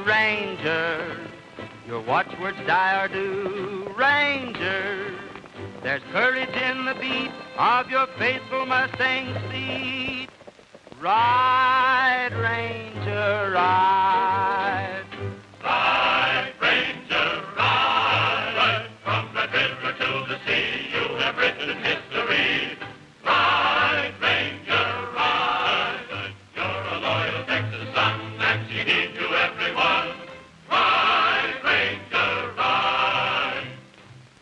Ranger. Your watchwords die or do, Ranger. There's courage in the beat of your faithful Mustang seat. Ride, Ranger, ride. Ride, Ranger, ride. From the river to the sea, you have written history. Ride, Ranger, ride. You're a loyal Texas son, and you need to everyone. Ride, Ranger, ride.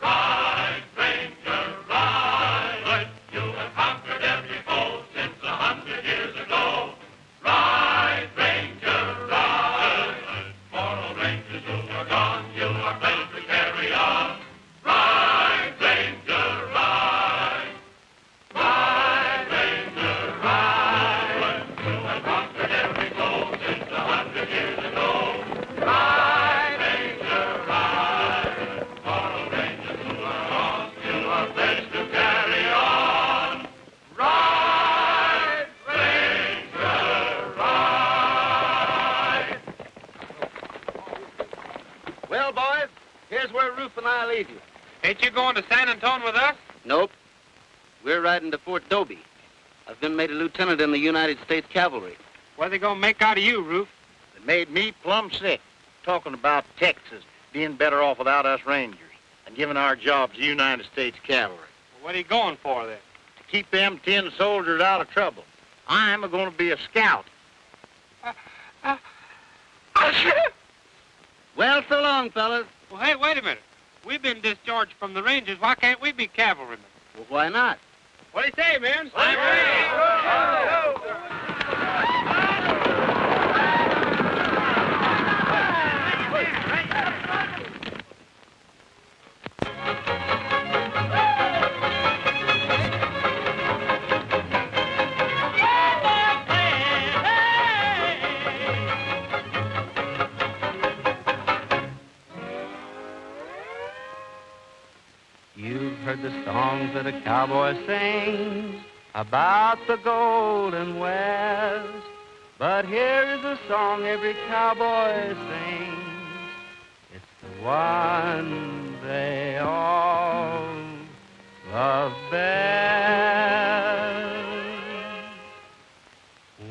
Ride, Ranger, ride. You have conquered every foe since 100 years ago. Ride, Ranger, ride. For all Rangers who are gone, you are pledged to carry on. Ride, Ranger, ride. Ride, Ranger, ride. You have conquered every foe since 100 years ago. Ride, Ranger, ride. For all Rangers who are gone, you are pledged to carry on. Ride, Ranger, ride. Well, boys, here's where Rufe and I leave you. Ain't you going to San Antone with us? Nope. We're riding to Fort Dobie. I've been made a lieutenant in the United States Cavalry. What are they going to make out of you, Rufe? They made me plumb sick, talking about Texas being better off without us Rangers and giving our jobs to the United States Cavalry. Well, what are you going for, then? To keep them 10 soldiers out of trouble. I'm going to be a scout. Well, so long, fellas. Well, hey, wait a minute. We've been discharged from the Rangers. Why can't we be cavalrymen? Well, why not? What do you say, men? You've heard the songs that a cowboy sings about the golden west. But here's a song every cowboy sings. It's the one they all love best.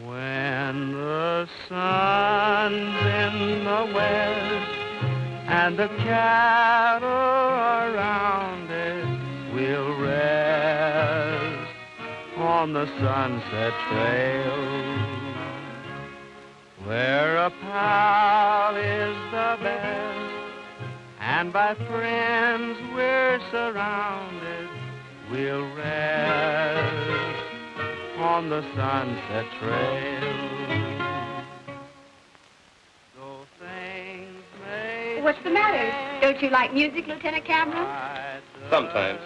When the sun's in the west and the cattle around it will rest on the sunset trail, where a pal is the best, and by friends we're surrounded, we'll rest on the sunset trail. Though things may What's the matter? Don't you like music, Lieutenant Cameron? Sometimes.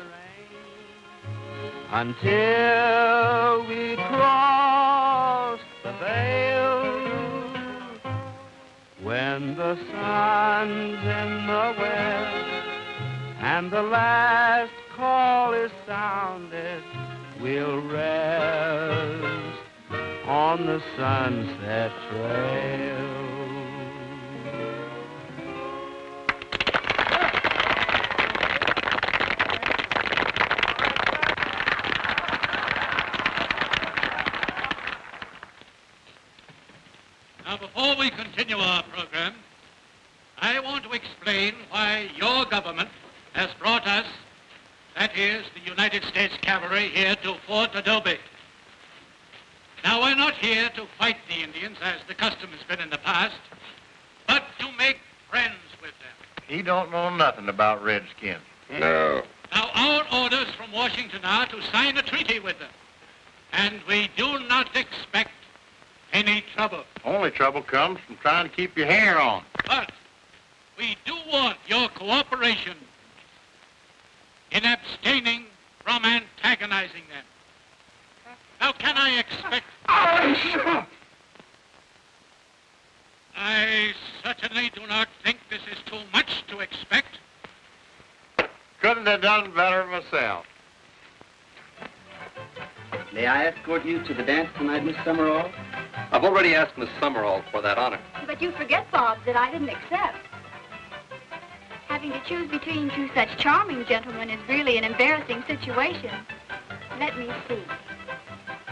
Until we cross the veil, when the sun's in the west and the last call is sounded, we'll rest on the sunset trail. Now, before we continue our program, I want to explain why your government has brought us, that is, the United States Cavalry, here to Fort Adobe. Now, we're not here to fight the Indians, as the custom has been in the past, but to make friends with them. He don't know nothing about redskins. No. Now, our orders from Washington are to sign a treaty with them, and we do not expect any trouble. Only trouble comes from trying to keep your hair on. But we do want your cooperation in abstaining from antagonizing them. Now, can I expect... I certainly do not think this is too much to expect. Couldn't have done better myself. May I escort you to the dance tonight, Miss Summerall? I've already asked Miss Summerall for that honor. But you forget, Bob, that I didn't accept. Having to choose between two such charming gentlemen is really an embarrassing situation. Let me see.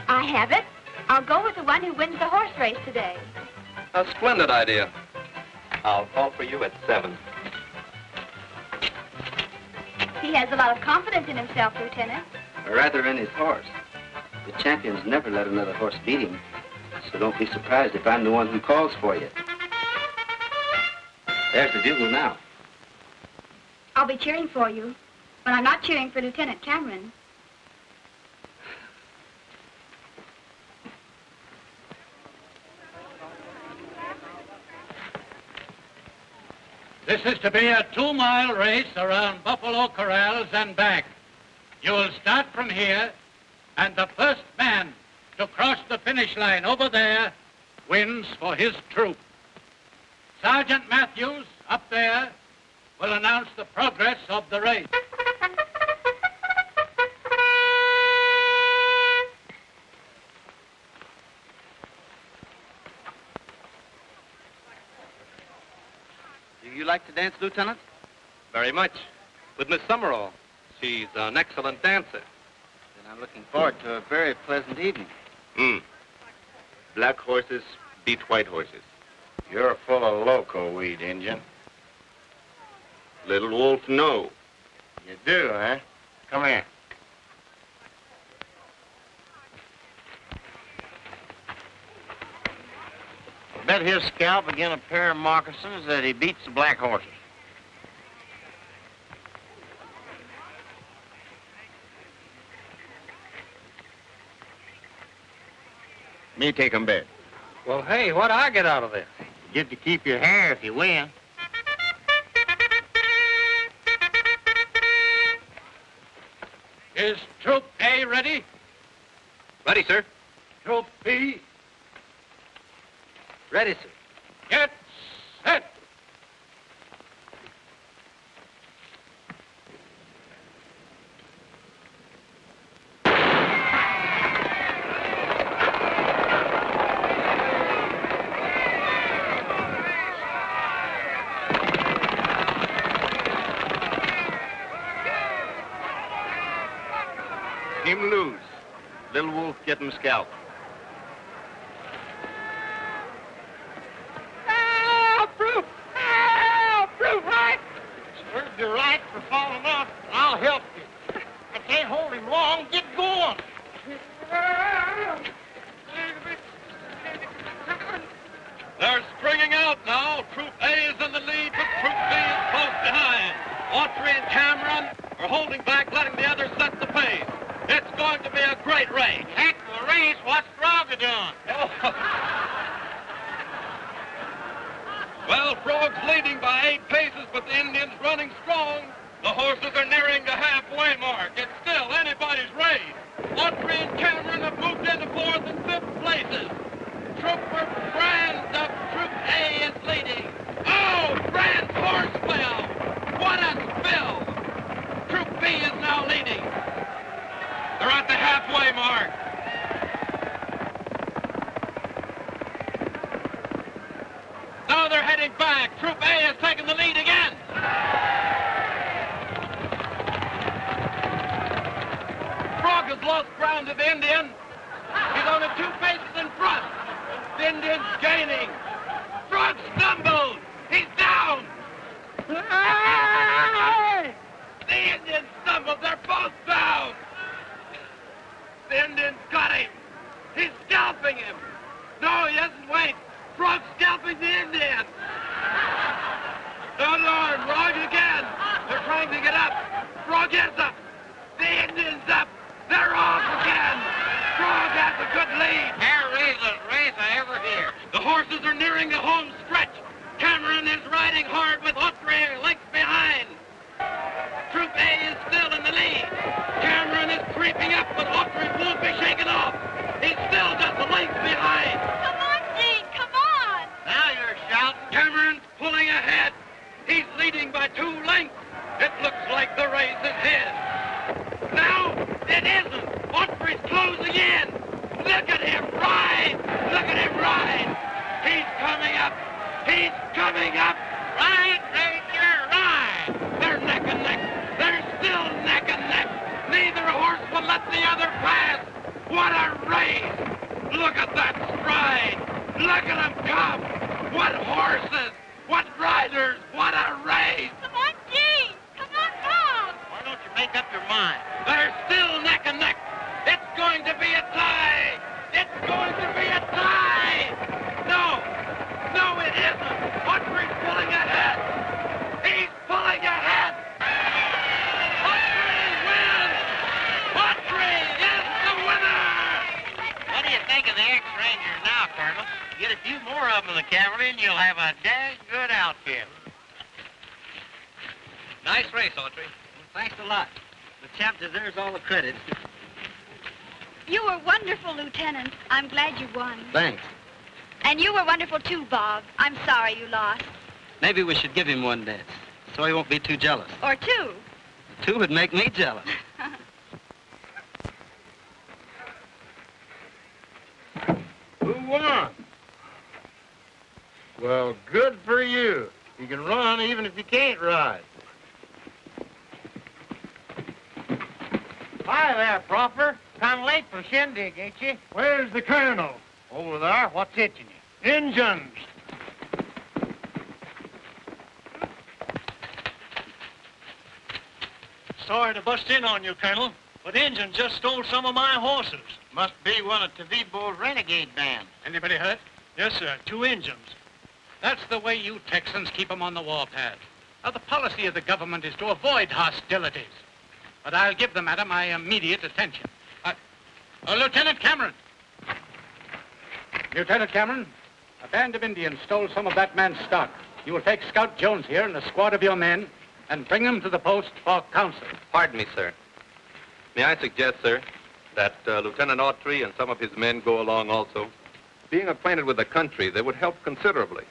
I have it. I'll go with the one who wins the horse race today. A splendid idea. I'll call for you at 7. He has a lot of confidence in himself, Lieutenant. Or rather in his horse. The champions never let another horse beat him. So don't be surprised if I'm the one who calls for you. There's the bugle now. I'll be cheering for you, but I'm not cheering for Lieutenant Cameron. This is to be a 2-mile race around Buffalo Corrals and back. You will start from here, and the first man to cross the finish line over there wins for his troop. Sergeant Matthews, up there, will announce the progress of the race. Do you like to dance, Lieutenant? Very much. With Miss Summerall. She's an excellent dancer. Then I'm looking forward to a very pleasant evening. Black horses beat white horses. You're full of loco weed, Injun. Little Wolf, no. You do, huh? Come here. I bet his scalp again a pair of moccasins that he beats the black horses. Me take 'em bet. Well, hey, what'd I get out of this? You get to keep your hair if you win. Is Troop A ready? Ready, sir. Troop B, Ready, sir. get set. Him lose. Little Wolf get him scalp. Served you right for falling off. I'll help you. I can't hold him long. Get going. They're springing out now. Troop A is in the lead, but Troop B is close behind. Autry and Cameron are holding back, letting the others set the pace. It's going to be a great race. Heck of a race. What's Frogger doing? Well, Frog's leading by 8 paces, but the Indians running strong. The horses are nearing the halfway mark. It's still anybody's race. Autry and Cameron have moved into 4th and 5th places. Trooper Brand of Troop A is leading. Oh, Brand's horse fell. What a spill. Troop B is now leading. They're at the halfway mark. Now they're heading back. Troop A has taken the lead again. Frog has lost ground to the Indian. He's only 2 paces in front. The Indian's gaining. Frog stumbled. He's down. The Indian stumbled. They're both down. The Indian's got him. He's scalping him. No, he doesn't wait. Frog's scalping the Indian. Oh, Lord, Frog again. They're trying to get up. Frog is up. The Indian's up. They're off again. Frog has a good lead. Hair-raising race I ever hear. The horses are nearing the home stretch. Cameron is riding hard with Autry lengths behind. Troop A is still in the lead. Cameron is creeping up, but Autry won't be shaken off. He's still just a length behind. Come on, Gene, come on! Now you're shouting. Cameron's pulling ahead. He's leading by 2 lengths. It looks like the race is his. Now, it isn't. Autry's closing in. Look at him ride. Look at him ride! He's coming up! He's coming up! Ride, Ranger, ride! They're neck and neck! They're still neck and neck! Neither horse will let the other pass! What a race! Look at that stride! Look at them come! What horses! What riders! What a race! Come on, Gene! Come on, Bob! Why don't you make up your mind? They're still neck and neck! It's going to be a tie! It's going to be a tie! No! No, it isn't! Autry's pulling ahead! He's pulling ahead! Autry wins! Autry is the winner! What do you think of the ex-Rangers now, Colonel? Get a few more of them in the cavalry and you'll have a dang good outfit. Nice race, Autry. Thanks a lot. The chap deserves all the credit. You were wonderful, Lieutenant. I'm glad you won. Thanks. And you were wonderful, too, Bob. I'm sorry you lost. Maybe we should give him one dance, so he won't be too jealous. Or two. Two would make me jealous. Who won? Well, good for you. You can run even if you can't ride. Hi there, Proffer. Kind of late for the shindig, ain't you? Where's the colonel? Over there. What's itching you? Injuns. Sorry to bust in on you, Colonel, but Injun just stole some of my horses. Must be one of Tavibo's renegade band. Anybody hurt? Yes, sir, 2 Injuns. That's the way you Texans keep 'em on the warpath. Now, the policy of the government is to avoid hostilities. But I'll give the matter my immediate attention. Lieutenant Cameron. Lieutenant Cameron, a band of Indians stole some of that man's stock. You will take Scout Jones here and a squad of your men and bring them to the post for counsel. Pardon me, sir. May I suggest, sir, that Lieutenant Autry and some of his men go along also? Being acquainted with the country, they would help considerably.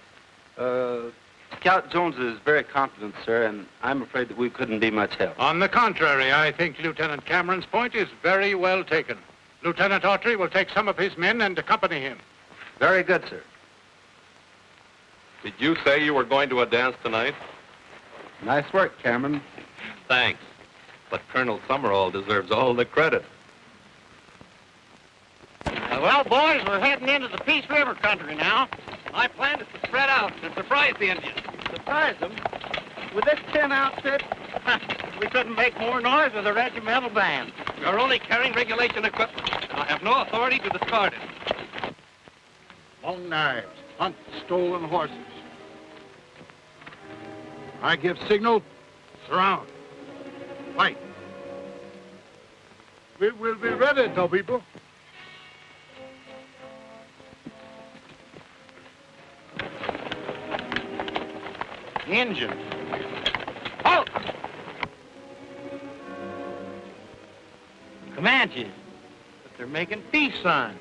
Scout Jones is very competent, sir, and I'm afraid that we couldn't be much help. On the contrary, I think Lieutenant Cameron's point is very well taken. Lieutenant Autry will take some of his men and accompany him. Very good, sir. Did you say you were going to a dance tonight? Nice work, Cameron. Thanks. But Colonel Summerall deserves all the credit. Well, boys, we're heading into the Peace River country now. My plan is to spread out and surprise the Indians. Surprise them? With this 10 outfit? We couldn't make more noise with a regimental band. You're only carrying regulation equipment, and I have no authority to discard it. Long knives, hunt stolen horses. I give signal, surround, fight. We will be ready, Tavibo. Engines. Halt! Comanches. But they're making peace signs.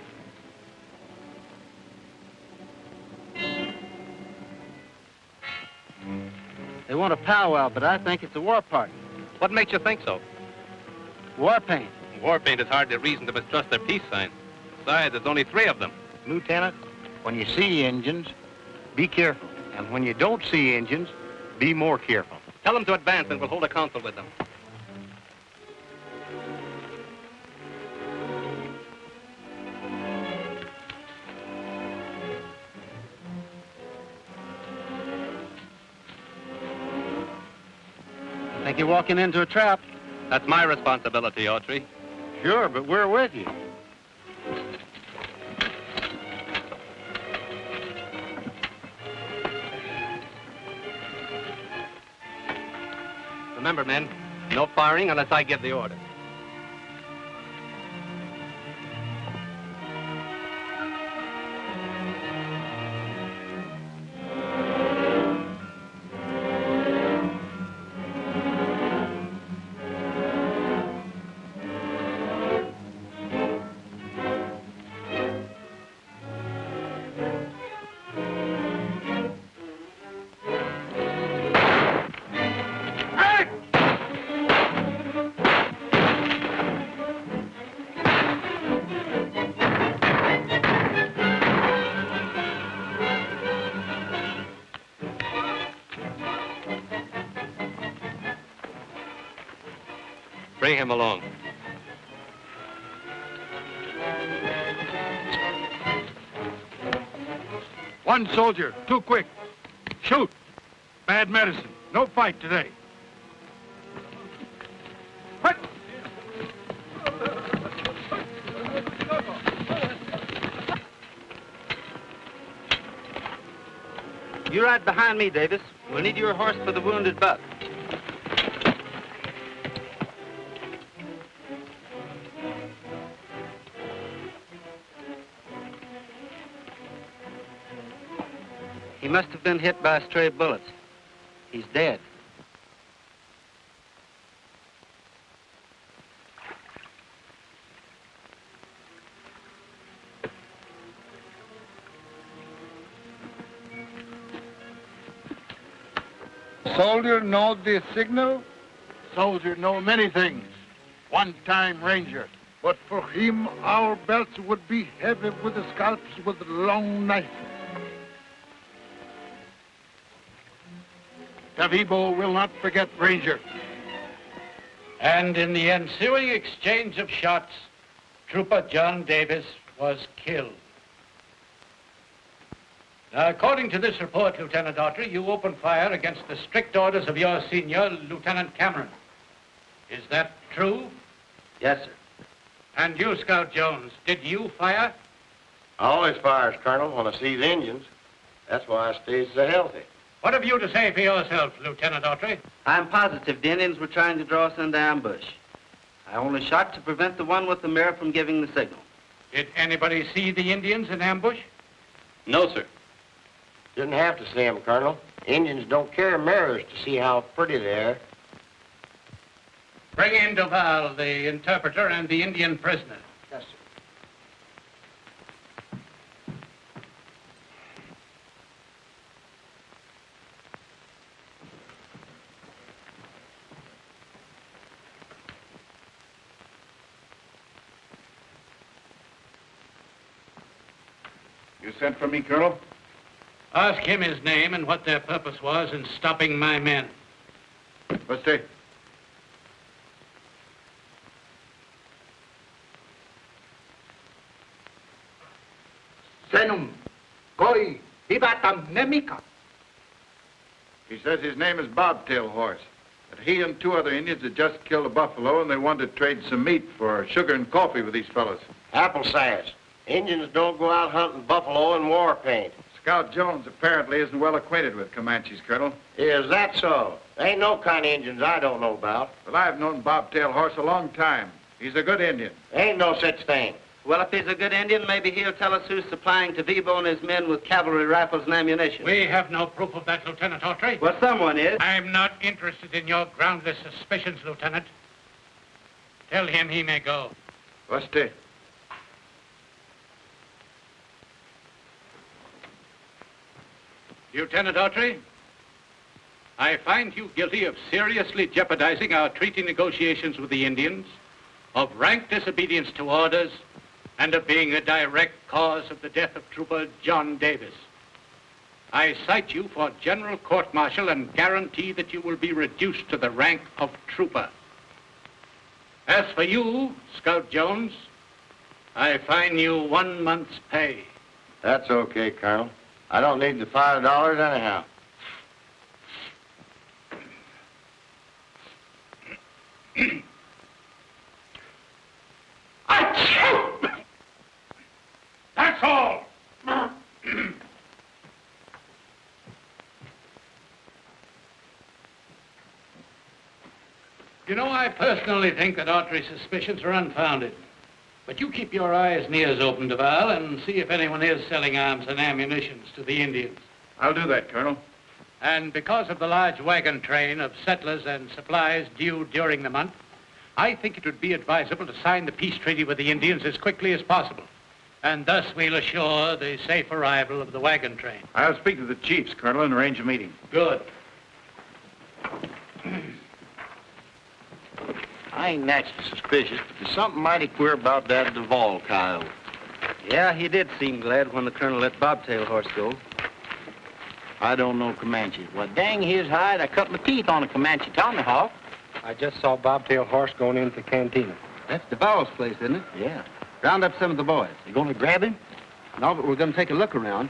They want a powwow, but I think it's a war party. What makes you think so? War paint. War paint is hardly a reason to mistrust their peace sign. Besides, there's only 3 of them. Lieutenant, when you see engines, be careful. And when you don't see engines, be more careful. Tell them to advance and we'll hold a council with them. I think you're walking into a trap. That's my responsibility, Autry. Sure, but we're with you. Remember, men, no firing unless I give the order. Bring him along. One soldier, too quick. Shoot. Bad medicine. No fight today. What? You ride behind me, Davis. We'll need your horse for the wounded buck. He must have been hit by stray bullets. He's dead. Soldier know the signal? Soldier know many things. One-time ranger. But for him, our belts would be heavy with the scalps with a long knife. Tavibo will not forget Ranger. And in the ensuing exchange of shots, Trooper John Davis was killed. Now, according to this report, Lieutenant Autry, you opened fire against the strict orders of your senior, Lieutenant Cameron. Is that true? Yes, sir. And you, Scout Jones, did you fire? I always fires, Colonel, when I see the Indians. That's why I stays so healthy. What have you to say for yourself, Lieutenant Autry? I'm positive the Indians were trying to draw us into ambush. I only shot to prevent the one with the mirror from giving the signal. Did anybody see the Indians in ambush? No, sir. Didn't have to see 'em, Colonel. Indians don't carry mirrors to see how pretty they are. Bring in Duval, the interpreter, and the Indian prisoner. Yes, sir. You sent for me, Colonel? Ask him his name and what their purpose was in stopping my men. What's that? Senum, Koi, Hibatam Nemika. He says his name is Bobtail Horse. That he and two other Indians had just killed a buffalo and they wanted to trade some meat for sugar and coffee with these fellows. Apple sass. Indians don't go out hunting buffalo in war paint. Scout Jones apparently isn't well acquainted with Comanches, Colonel. Is that so? Ain't no kind of Indians I don't know about. Well, I've known Bobtail Horse a long time. He's a good Indian. Ain't no such thing. Well, if he's a good Indian, maybe he'll tell us who's supplying Tavibo and his men with cavalry rifles and ammunition. We have no proof of that, Lieutenant Autry. Well, someone is. I'm not interested in your groundless suspicions, Lieutenant. Tell him he may go. What's that? Lieutenant Autry, I find you guilty of seriously jeopardizing our treaty negotiations with the Indians, of rank disobedience to orders, and of being a direct cause of the death of Trooper John Davis. I cite you for general court-martial and guarantee that you will be reduced to the rank of trooper. As for you, Scout Jones, I fine you 1 month's pay. That's okay, Colonel. I don't need the $5 anyhow. That's all. You know, I personally think that Autry's suspicions are unfounded. But you keep your eyes and ears open, Duval, and see if anyone is selling arms and ammunitions to the Indians. I'll do that, Colonel. And because of the large wagon train of settlers and supplies due during the month, I think it would be advisable to sign the peace treaty with the Indians as quickly as possible. And thus we'll assure the safe arrival of the wagon train. I'll speak to the chiefs, Colonel, and arrange a meeting. Good. I ain't naturally suspicious, but there's something mighty queer about that Duval coyote. Yeah, he did seem glad when the colonel let Bobtail Horse go. I don't know Comanche. Well, dang his hide, I cut my teeth on a Comanche tomahawk. I just saw Bobtail horse going into the cantina. That's Duval's place, isn't it? Yeah. Round up some of the boys. You gonna grab him? No, but we're going to take a look around.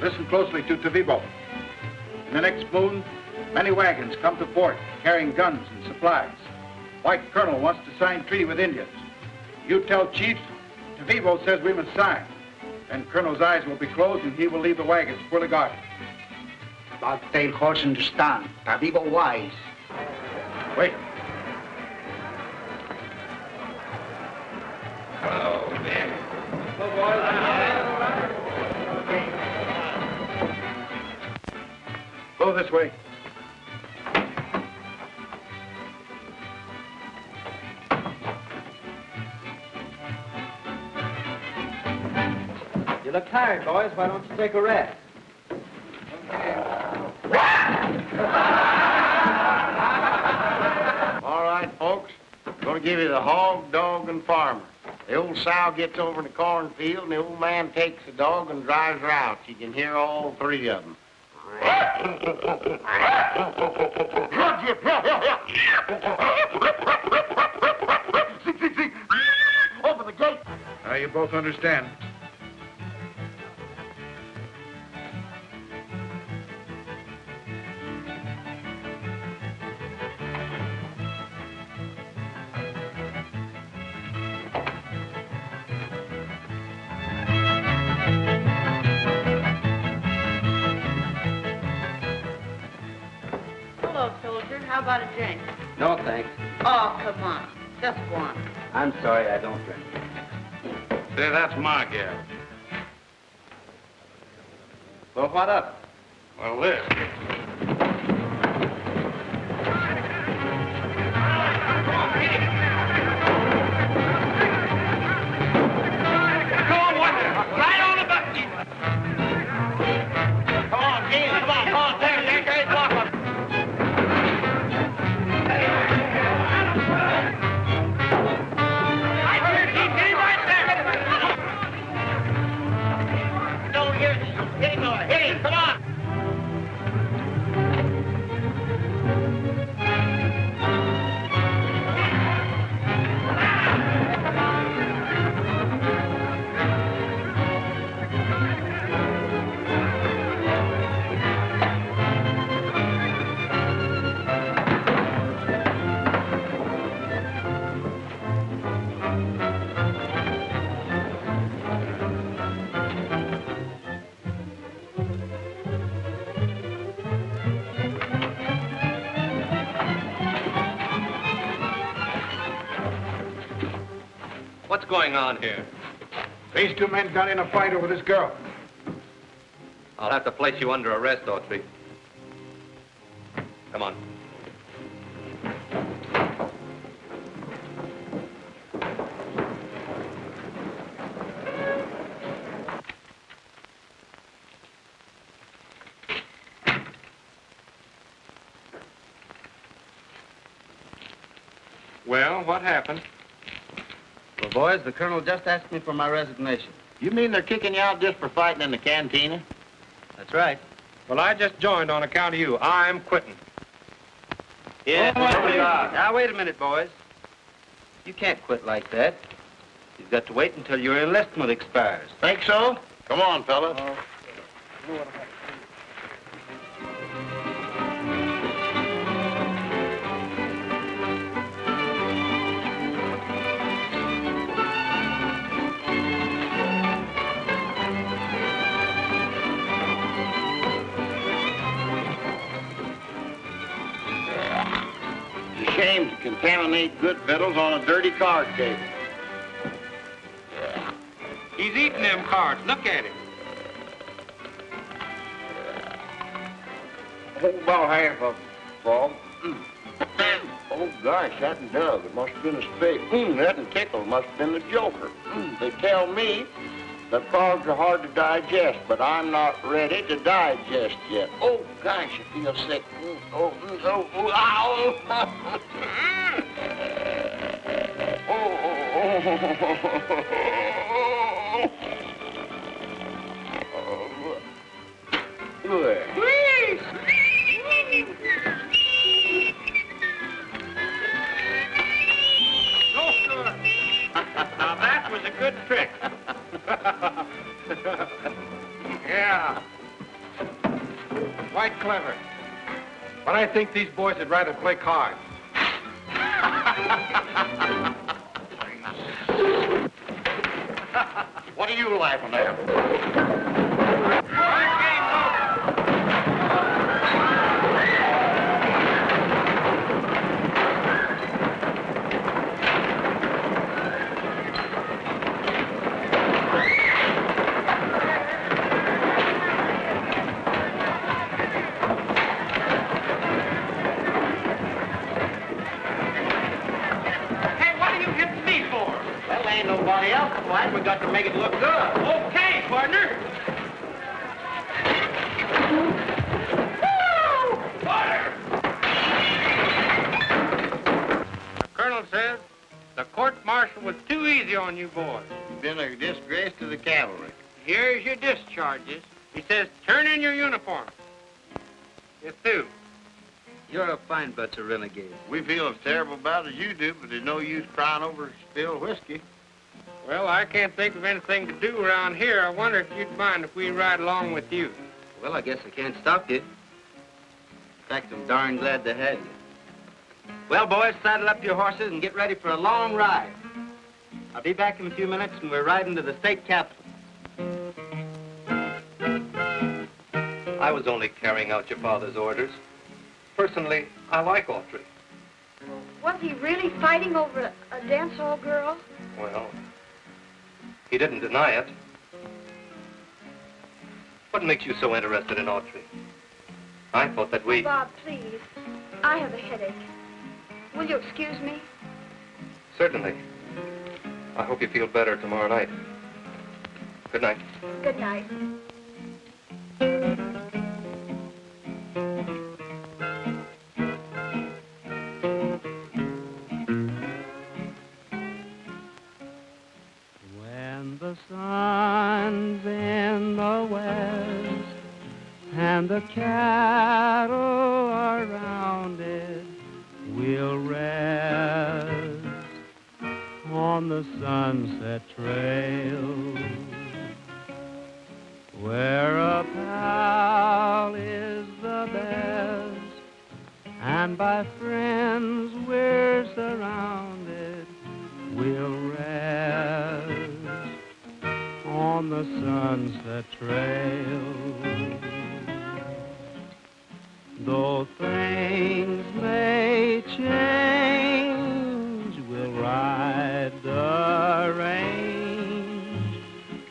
Listen closely to Tavibo. In the next moon, many wagons come to port carrying guns and supplies. White Colonel wants to sign treaty with Indians. You tell Chief, Tavibo says we must sign. Then Colonel's eyes will be closed and he will leave the wagons fully guarded. Bobtail horse understand. Tavibo wise. Wait. Oh, man. Go this way. You look tired, boys. Why don't you take a rest? All right, folks. Gonna give you the hog, dog, and farmer. The old sow gets over in the cornfield, and the old man takes the dog and drives her out. You can hear all three of them. Open the gate. Now you both understand. Hello, soldier. How about a drink? No, thanks. Oh, come on. Just one. I'm sorry, I don't drink. Say, that's my gal. Well, what up? Well, this. Come on, Wonder. Right on the button. Come on, Gene. Come on. There, guys. Walk up. Don't hear this. Hit him, boy. Hit him. Come on. What's going on here? These two men got in a fight over this girl. I'll have to place you under arrest, Autry. Come on. Well, what happened? Well, boys, the colonel just asked me for my resignation. You mean they're kicking you out just for fighting in the cantina? That's right. Well, I just joined on account of you. I'm quitting. Yeah. Now, wait a minute, boys. You can't quit like that. You've got to wait until your enlistment expires. Think so? Come on, fellas. It's a shame to contaminate good victuals on a dirty card table. He's eating them cards. Look at him. Hold about half of them, Frog. Oh, gosh, that and Doug. It must have been a spade. That and Tickle must have been the joker. They tell me that frogs are hard to digest, but I'm not ready to digest yet. Oh, gosh, I feel sick. Ow! Now that was a good trick. Yeah. Quite clever. But I think these boys would rather play cards. What are you laughing at? Nobody else to fight. We got to make it look good. Okay, partner. The colonel says the court-martial was too easy on you boys. You've been a disgrace to the cavalry. Here's your discharges. He says turn in your uniform. You're through. You're a fine bunch of renegades. We feel as terrible about it as you do, but there's no use crying over spilled whiskey. Well, I can't think of anything to do around here. I wonder if you'd mind if we ride along with you. Well, I guess I can't stop you. In fact, I'm darn glad to have you. Well, boys, saddle up your horses and get ready for a long ride. I'll be back in a few minutes, and we're riding to the state capitol. I was only carrying out your father's orders. Personally, I like Autry. Was he really fighting over a dance hall girl? Well, he didn't deny it. What makes you so interested in Autry? I thought that we... Bob, please. I have a headache. Will you excuse me? Certainly. I hope you feel better tomorrow night. Good night. Good night. When the sun's in the west and the cattle are rounded, we'll rest on the sunset trail where a pal is the best and by friends we're surrounded. We'll rest on the sunset trail. Though things may change, we'll ride the range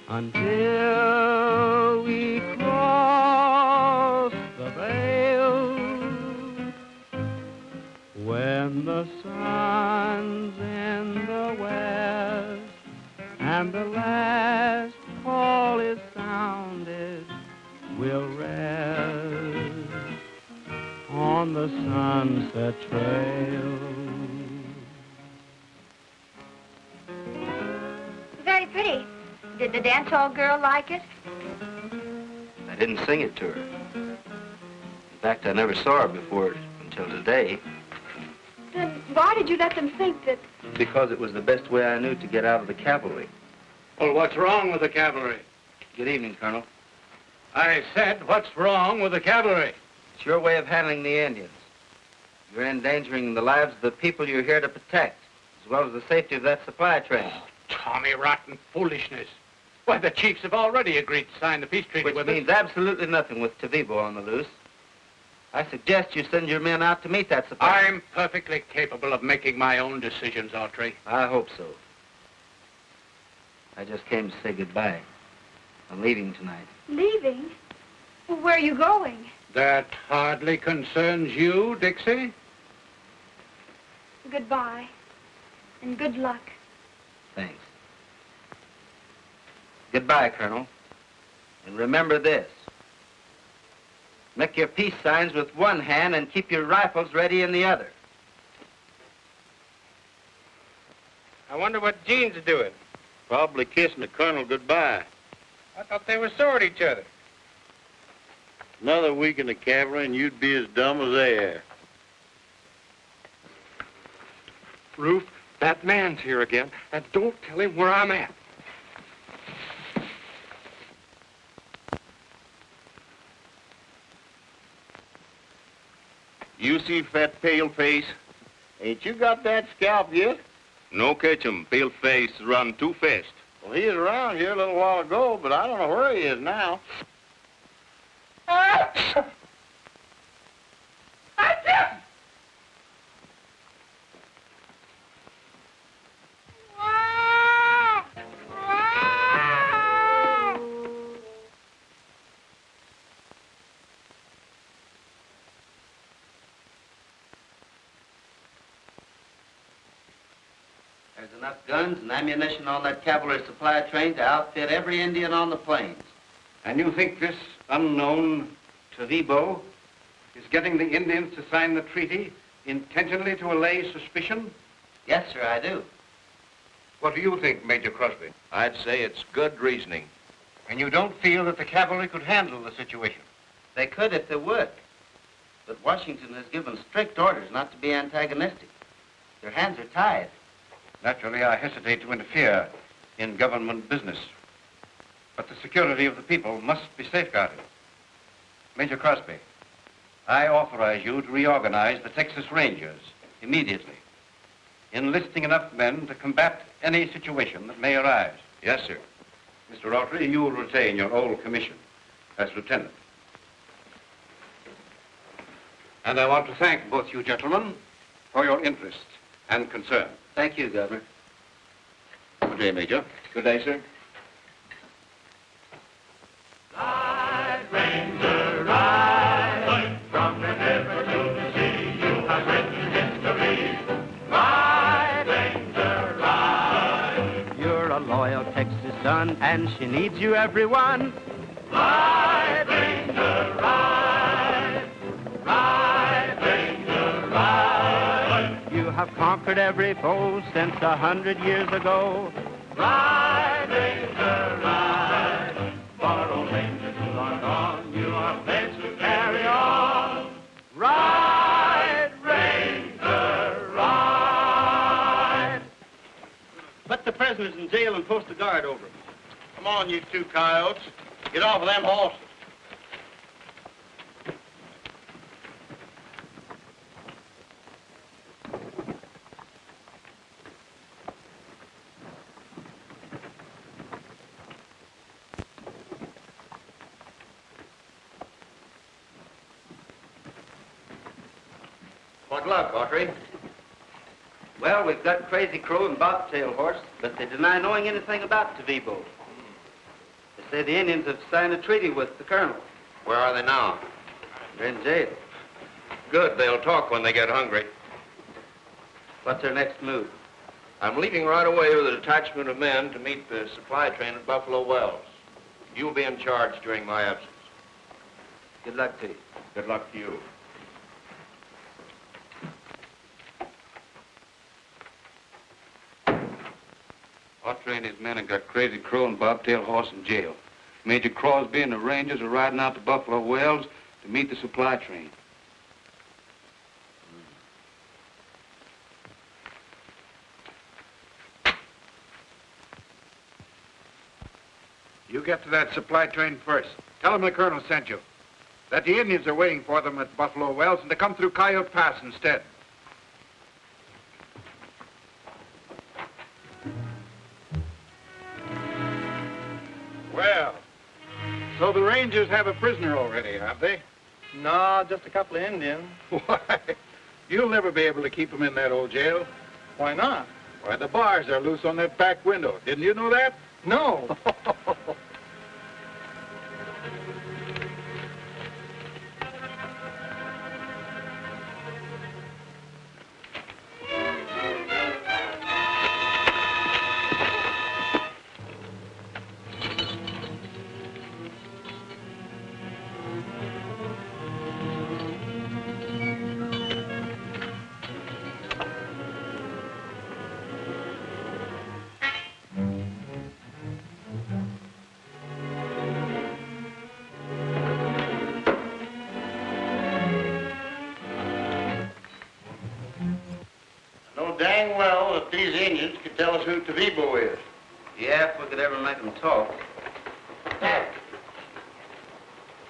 until we cross the veil. When the sun's in the west and the last call is sounded, we'll rest on the sunset trail. Very pretty. Did the dance hall girl like it? I didn't sing it to her. In fact, I never saw her before until today. Then why did you let them think that... Because it was the best way I knew to get out of the cavalry. Well, what's wrong with the cavalry? Good evening, Colonel. I said, what's wrong with the cavalry? It's your way of handling the Indians. You're endangering the lives of the people you're here to protect, as well as the safety of that supply train. Oh, Tommy rotten foolishness. Why, the chiefs have already agreed to sign the peace treaty Which with us. means absolutely nothing with Tavibo on the loose. I suggest you send your men out to meet that supply. I'm perfectly capable of making my own decisions, Autry. I hope so. I just came to say goodbye. I'm leaving tonight. Leaving? Well, where are you going? That hardly concerns you, Dixie. Goodbye. And good luck. Thanks. Goodbye, Colonel. And remember this. Make your peace signs with one hand and keep your rifles ready in the other. I wonder what Gene's doing. Probably kissing the Colonel goodbye. I thought they were sore at each other. Another week in the cavalry and you'd be as dumb as they are. Ruth, that man's here again, and don't tell him where I'm at. You see fat pale face? Ain't you got that scalp yet? No catch him. Pale face run too fast. Well, he was around here a little while ago, but I don't know where he is now. There's enough guns and ammunition on that cavalry supply train to outfit every Indian on the plains. And you think this unknown Tavibo is getting the Indians to sign the treaty intentionally to allay suspicion? Yes, sir, I do. What do you think, Major Crosby? I'd say it's good reasoning. And you don't feel that the cavalry could handle the situation? They could if they would. But Washington has given strict orders not to be antagonistic. Their hands are tied. Naturally, I hesitate to interfere in government business. But the security of the people must be safeguarded. Major Crosby, I authorize you to reorganize the Texas Rangers immediately, enlisting enough men to combat any situation that may arise. Yes, sir. Mr. Autry, you will retain your old commission as lieutenant. And I want to thank both you gentlemen for your interest and concern. Thank you, Governor. Good day, Major. Good day, sir. Ride, Ranger, ride, from the river to the sea, you have written history. Ride, Ranger, ride. You're a loyal Texas son, and she needs you, everyone. Ride, Ranger, ride. Ride, Ranger, ride. You have conquered every foe since 100 years ago. Ride, Ranger, ride. For old Rangers who are gone, you are pledged to carry on. Ride, Ranger, ride. Put the prisoners in jail and post a guard over them. Come on, you two coyotes. Get off of them horses. What luck, Autry? Well, we've got Crazy Crow and Bobtail Horse, but they deny knowing anything about Tavibo. They say the Indians have signed a treaty with the colonel. Where are they now? They're in jail. Good. They'll talk when they get hungry. What's their next move? I'm leaving right away with a detachment of men to meet the supply train at Buffalo Wells. You'll be in charge during my absence. Good luck to you. Good luck to you. Autry and his men have got Crazy Crow and Bobtail Horse in jail. Major Crosby and the Rangers are riding out to Buffalo Wells to meet the supply train. You get to that supply train first. Tell them the colonel sent you. That the Indians are waiting for them at Buffalo Wells and to come through Coyote Pass instead. Well, so the Rangers have a prisoner already, have they? No, just a couple of Indians. Why, you'll never be able to keep them in that old jail. Why not? Why, the bars are loose on that back window. Didn't you know that? No. know dang well that these Indians could tell us who Tavibo is. Yeah, if we could ever make them talk.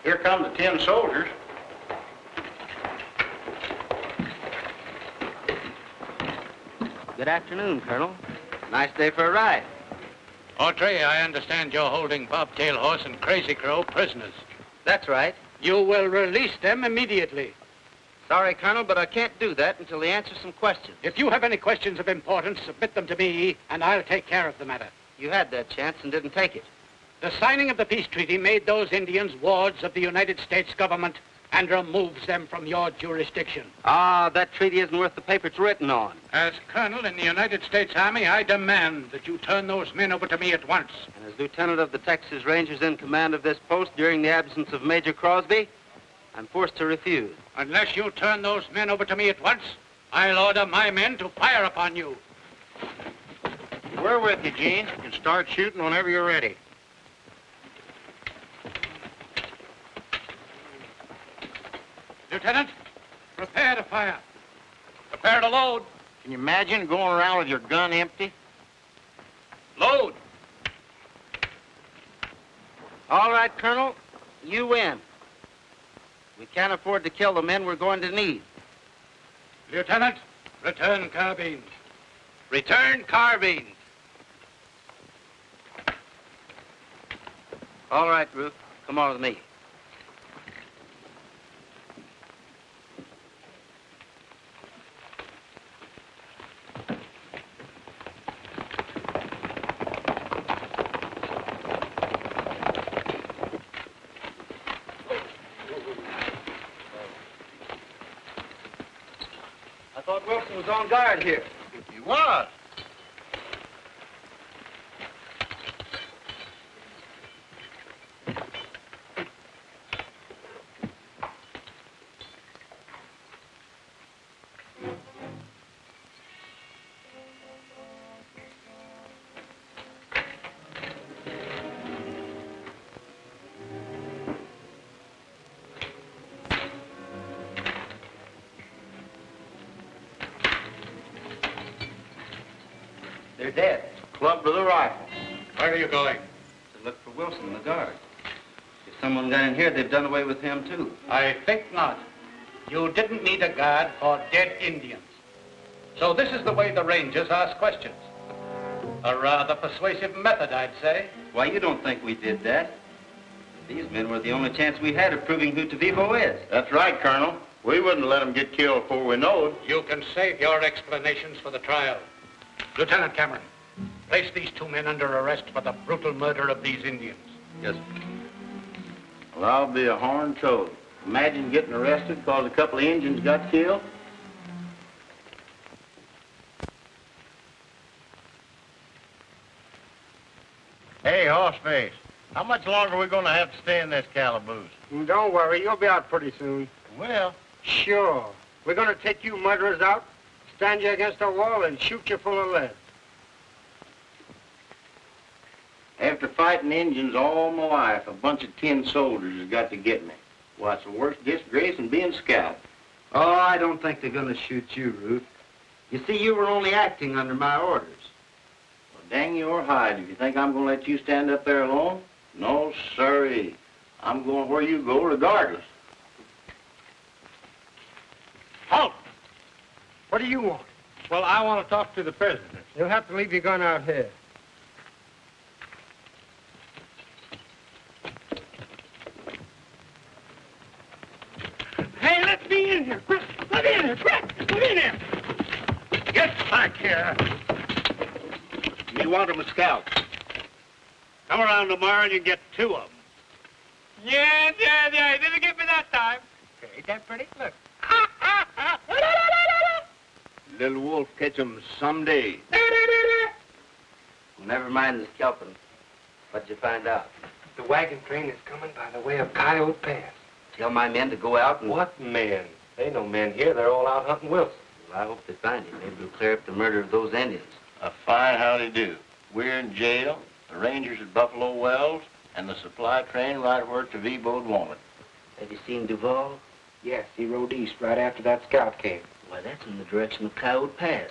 Here come the 10 soldiers. Good afternoon, Colonel. Nice day for a ride. Autry, I understand you're holding Bobtail Horse and Crazy Crow prisoners. That's right. You will release them immediately. Sorry, Colonel, but I can't do that until they answer some questions. If you have any questions of importance, submit them to me, and I'll take care of the matter. You had that chance and didn't take it. The signing of the peace treaty made those Indians wards of the United States government and removes them from your jurisdiction. Ah, that treaty isn't worth the paper it's written on. As colonel in the United States Army, I demand that you turn those men over to me at once. And as lieutenant of the Texas Rangers in command of this post during the absence of Major Crosby, I'm forced to refuse. Unless you turn those men over to me at once, I'll order my men to fire upon you. We're with you, Gene. You can start shooting whenever you're ready. Lieutenant, prepare to fire. Prepare to load. Can you imagine going around with your gun empty? Load. All right, Colonel, you win. We can't afford to kill the men we're going to need. Lieutenant, return carbines. Return carbines. All right, Ruth, come on with me. I thought Wilson was on guard here. He was. They're dead. Clubbed with a rifle. Where are you going? To look for Wilson, the guard. If someone got in here, they've done away with him, too. I think not. You didn't need a guard for dead Indians. So this is the way the Rangers ask questions. A rather persuasive method, I'd say. Why, you don't think we did that? These men were the only chance we had of proving who Tavibo is. That's right, Colonel. We wouldn't let them get killed before we knowed. You can save your explanations for the trial. Lieutenant Cameron, place these two men under arrest for the brutal murder of these Indians. Yes, Well, I'll be a horned toad. Imagine getting arrested because a couple of Indians got killed. Hey, Horseface, how much longer are we going to have to stay in this calaboose? Don't worry, you'll be out pretty soon. Well, Sure. We're going to take you murderers out, stand you against a wall, and shoot you full of lead. after fighting Indians all my life, a bunch of tin soldiers has got to get me. Why, it's the worst disgrace than being scalped. Oh, I don't think they're going to shoot you, Ruth. You see, you were only acting under my orders. Well, dang your hide if you think I'm going to let you stand up there alone. No, sirree. I'm going where you go regardless. Halt! What do you want? Well, I want to talk to the prisoner. You'll have to leave your gun out here. Hey, let me in here, quick! Let me in here, quick! Let me in here! Get back here! You want them scalped? Come around tomorrow and you get 2 of them. Yeah. Didn't get me that time. Okay, ain't that pretty? Look. Little wolf catch 'em someday. Never mind the scalping. What'd you find out? The wagon train is coming by the way of Coyote Pass. Tell my men to go out and... What men? There ain't no men here. They're all out hunting Wilson. Well, I hope they find him. Maybe we'll clear up the murder of those Indians. A fine howdy do. We're in jail, the Rangers at Buffalo Wells, and the supply train right where Tavibo'd wanted. Have you seen Duval? Yes, he rode east right after that scout came. Why, that's in the direction of Coyote Pass.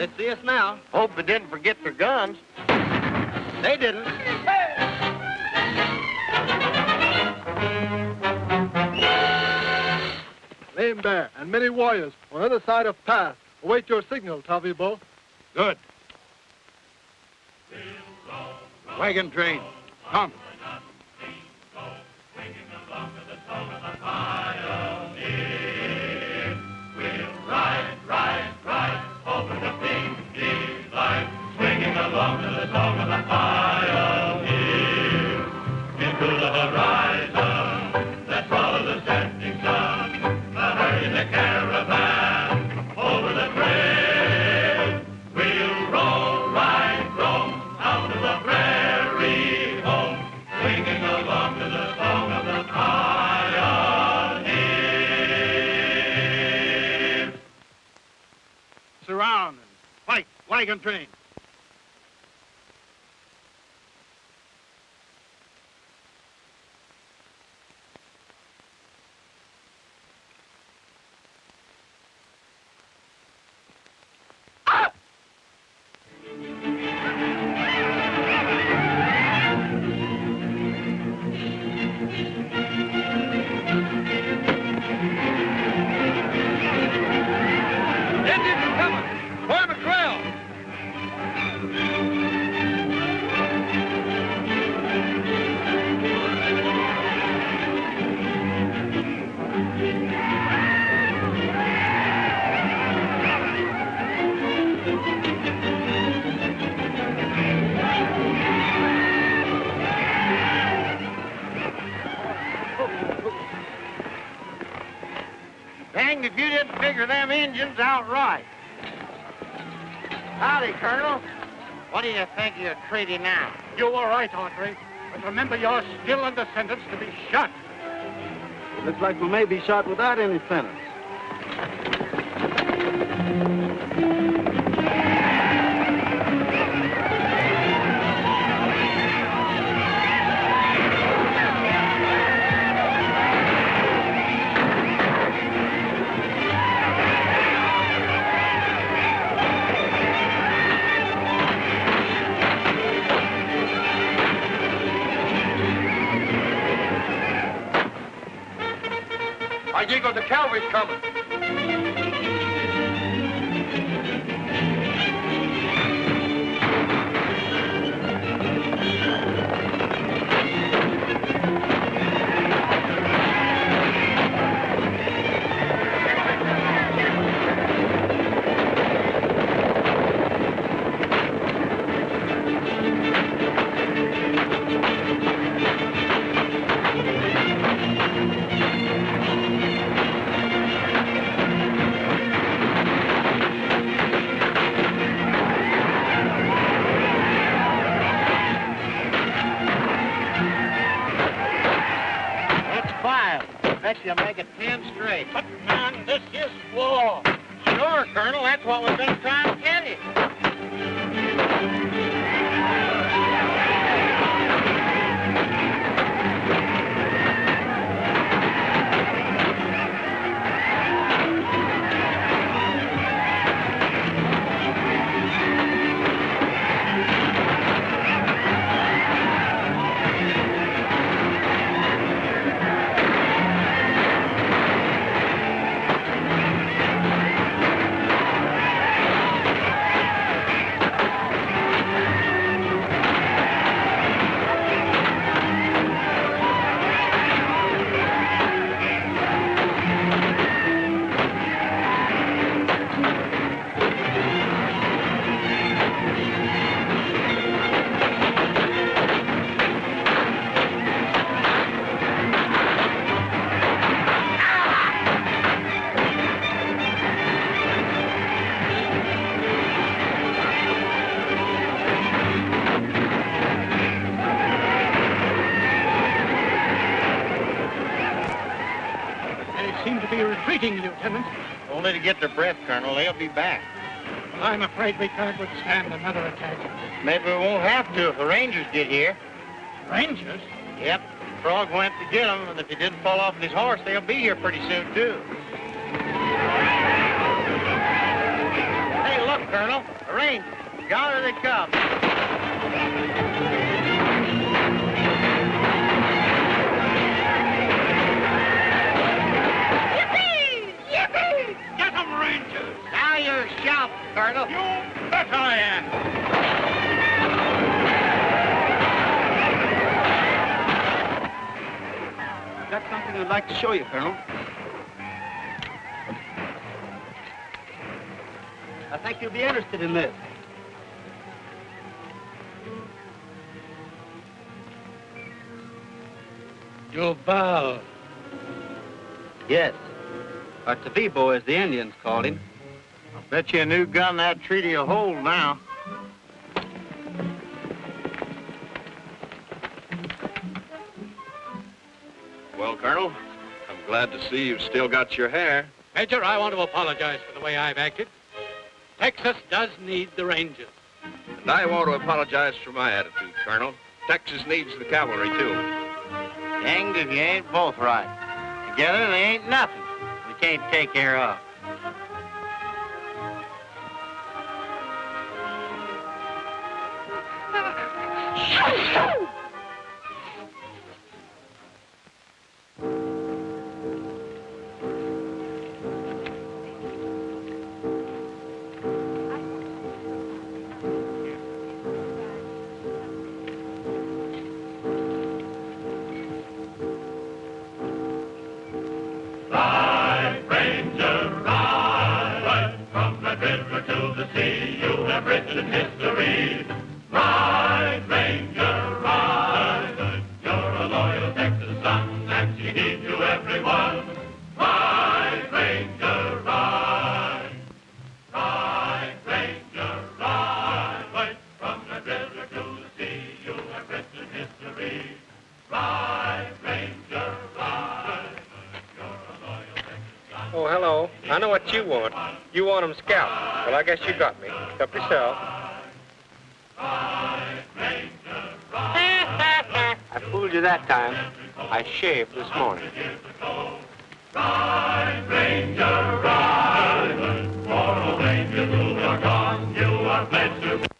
They'd see us now. Hope they didn't forget their guns. They didn't. Lame Bear and many warriors on the other side of pass. Await your signal, Tavibo. Good. Wagon train, come. Ride over the big line, swinging along to the song of the pioneer. Into the horizon, let's follow the setting sun, hurry the caravan over the trail. We'll roll, ride, roam out to the prairie home, swinging along to the song of the pioneer. Surround and fight wagon train. Danged if you didn't figure them engines out right. Howdy, Colonel. What do you think of your treaty now? You were right, Autry. But remember, you're still under sentence to be shot. It looks like we may be shot without any sentence. Diego, the cavalry's coming. You make it 10 straight. But, man, this is war. Sure, Colonel. That's what we've been trying to get you. Retreating, Lieutenant. Only to get their breath, Colonel. They'll be back. Well, I'm afraid we can't withstand another attack. Maybe we won't have to if the Rangers get here. Rangers? Yep. Frog went to get them, and if he didn't fall off his horse, they'll be here pretty soon, too. Hey, look, Colonel. Yonder they come. Yippee! Yippee! Get 'em, Rangers! Now you're shouting, Colonel. You bet I am. I've got something I'd like to show you, Colonel. I think you'll be interested in this. Duval. Yes. Or Tavibo, as the Indians called him. I'll bet you a new gun that treaty will hold now. Well, Colonel, I'm glad to see you've still got your hair. Major, I want to apologize for the way I've acted. Texas does need the Rangers. And I want to apologize for my attitude, Colonel. Texas needs the cavalry, too. Danged if you ain't both right. Together, they ain't nothing we can't take care of. Ride, Ranger, ride, right from the river to the sea. You have written history. Ride, Ranger, ride. You're a loyal Texas son, and she heeds you, everyone. Ride, Ranger, ride. Ride, Ranger, ride, right from the river to the sea. You have written history. Ride, Ranger, ride. Oh, hello. I know what you want. You want 'em scalped. Well, I guess you got me. Help yourself. I fooled you that time. I shaved this morning. Ride, Ranger, ride. For all rangers who are gone, you are pledged to...